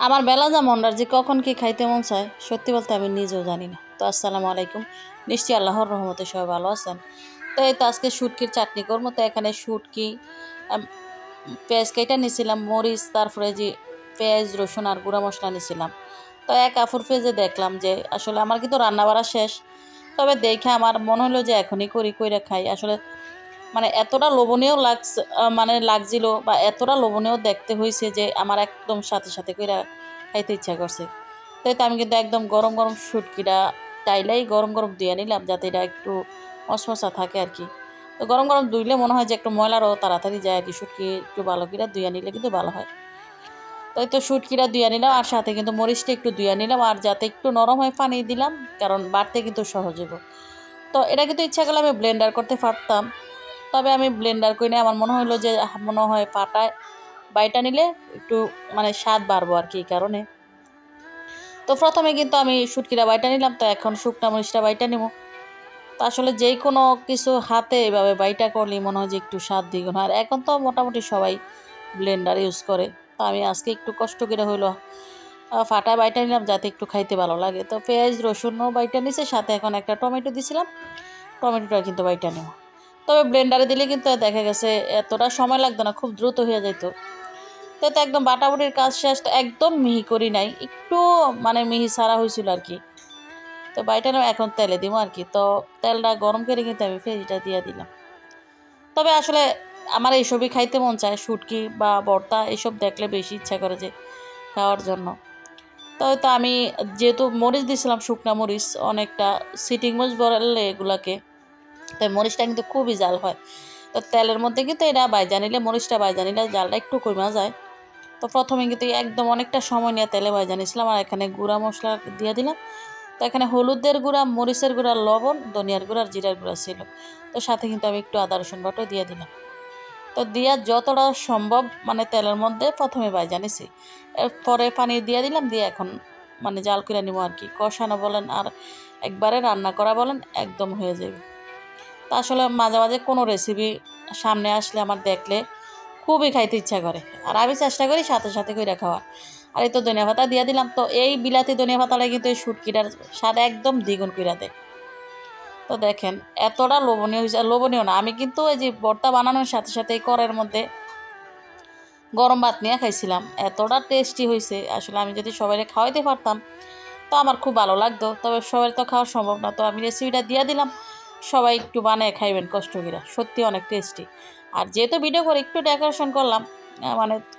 আমার বেলা যেমনটার যে কখন কি খাইতে মন চায় সত্যি বলতে আমি নিজেও জানি না। তো আসসালামু আলাইকুম, নিশ্চয়ই আল্লাহর রহমতে সবাই ভালো আছেন। তো এই তো আজকে শুটকির চাটনি করবো। তো এখানে শুটকি, পেঁয়াজ কেটে নিয়েছিলাম, মরিচ, তারপরে যে পেঁয়াজ রসুন আর গুঁড়া মশলা নিয়েছিলাম। তো এক আফুর ফেজে দেখলাম যে আসলে আমার কিন্তু রান্না বাড়া শেষ, তবে দেখে আমার মনে হলো যে এখনই কইরা খাই। আসলে মানে এতটা লোভনীয় লাগছিল বা এতটা লোভনীয় দেখতে হয়েছে যে আমার একদম সাথে সাথে কইরা খাইতে ইচ্ছা করছে। তাই তো আমি কিন্তু একদম গরম গরম শুটকিটা চাইলেই গরম গরম ধুয়ে নিলাম, যাতে এটা একটু মশমশা থাকে আর কি। তো গরম গরম ধুইলে মনে হয় যে একটু ময়লারও তাড়াতাড়ি যায় আর কি, শুটকি একটু ভালো করে ধুয়ে নিলে কিন্তু ভালো হয়। তাই তো শুটকিটা ধুয়ে নিলাম, আর সাথে কিন্তু মরিচটা একটু ধুয়ে নিলাম, আর যাতে একটু নরম হয় পানি দিলাম, কারণ বাড়তে কিন্তু সহজ হইব। তো এটা কিন্তু ইচ্ছা করলে আমি ব্লেন্ডার করতে পারতাম, তবে আমি ব্লেন্ডার করি না। আমার মনে হলো যে মনে হয় পাটায় বাইটা নিলে একটু স্বাদ বাড়বো আর কি, এই কারণে। তো প্রথমে কিন্তু আমি শুটকিটা বাইটা নিলাম, তো এখন শুকনা মরিচটা বাইটা নিব। তো আসলে যে কোনো কিছু হাতে এভাবে বাইটা করলেই মনে হয় যে একটু স্বাদ দ্বিগুণ হয়। আর এখন তো মোটামুটি সবাই ব্লেন্ডার ইউজ করে, তো আমি আজকে একটু কষ্ট করে হইলো ফাটায় বাইটা নিলাম, যাতে একটু খাইতে ভালো লাগে। তো পেঁয়াজ রসুনও বাইটা নিছে, সাথে এখন একটা টমেটো দিছিলাম, টমেটোটা কিন্তু বাইটা নেব। তবে ব্লেন্ডারে দিলে কিন্তু দেখা গেছে এতটা সময় লাগতো না, খুব দ্রুত হয়ে যেত। তো তো একদম বাটাবাটির কাজ শেষ, তো একদম মিহি করি নাই, একটু মিহি ছাড়া হয়েছিল আর কি। তো বাইটা নেব, এখন তেলে দিব আর কি। তো তেলটা গরম করে কিন্তু আমি পেঁয়াজটা দিয়ে দিলাম। তবে আসলে আমার এইসবই খাইতে মন চায়, শুটকি বা ভর্তা এইসব দেখলে বেশি ইচ্ছা করে যে খাওয়ার জন্য। তো তো আমি যেহেতু মরিচ দিয়েছিলাম, শুকনা মরিচ অনেকটা, সিটিং মরিচ বললে এগুলাকে, তাই মরিচটা কিন্তু খুবই জাল হয়। তো তেলের মধ্যে কিন্তু এটা বাইজা নিলে, মরিচটা বাইজা নিলে জালটা একটু কমা যায়। তো প্রথমে কিন্তু একদম অনেকটা সময় নিয়ে তেলে বাইজা নিয়েছিলাম, আর এখানে গুঁড়া মশলা দিয়ে দিলাম। তো এখানে হলুদের গুঁড়া, মরিচের গুঁড়া, লবণ, ধনিয়ার গুঁড়া আর জিরার গুঁড়া ছিল। তো সাথে কিন্তু আমি একটু আদা রসুন বাটাও দিয়ে দিলাম। তো দিয়া যতটা সম্ভব তেলের মধ্যে প্রথমে বাইজা নিছি, এরপরে পানি দিয়ে দিলাম, দিয়ে এখন জাল করে নিব আর কি। কষানো বলেন আর একবারে রান্না করা বলেন, একদম হয়ে যাবে। তা আসলে মাঝে মাঝে কোনো রেসিপি সামনে আসলে আমার দেখলে খুবই খাইতে ইচ্ছা করে, আর আমি চেষ্টা করি সাথে সাথে করে খাওয়ার। আর এই তো ধনিয়া পাতা দিয়ে দিলাম। তো এই বিলাতি ধনিয়া পাতাটা কিন্তু এই শুটকিটার স্বাদ একদম দ্বিগুণ করে দেয়। তো দেখেন এতটা লোভনীয় হয়েছে, লোভনীয় না, আমি কিন্তু এই যে ভর্তা বানানোর সাথে সাথে এই কড়াইয়ের মধ্যে গরম ভাত নিয়ে খাইছিলাম, এতটা টেস্টি হয়েছে। আসলে আমি যদি সবাই খাওয়াইতে পারতাম তো আমার খুব ভালো লাগতো, তবে সবাই তো খাওয়া সম্ভব না। তো আমি রেসিপিটা দিয়ে দিলাম, সবাই একটু বানিয়ে খাইবেন কষ্ট করে, সত্যি অনেক টেস্টি। আর যেহেতু ভিডিও করে একটু ডেকোরেশন করলাম,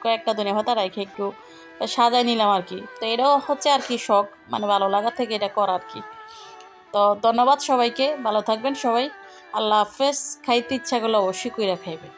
কয়েকটা ধনিয়া পাতা রেখে একটু সাজাই নিলাম আর কি। তো এটাও হচ্ছে আর কি শখ, ভালো লাগা থেকে এটা করা আর কি। তো ধন্যবাদ সবাইকে, ভালো থাকবেন সবাই, আল্লাহ হাফেজ। খাইতে ইচ্ছা করলে অবশ্যই কইরা খাইবেন।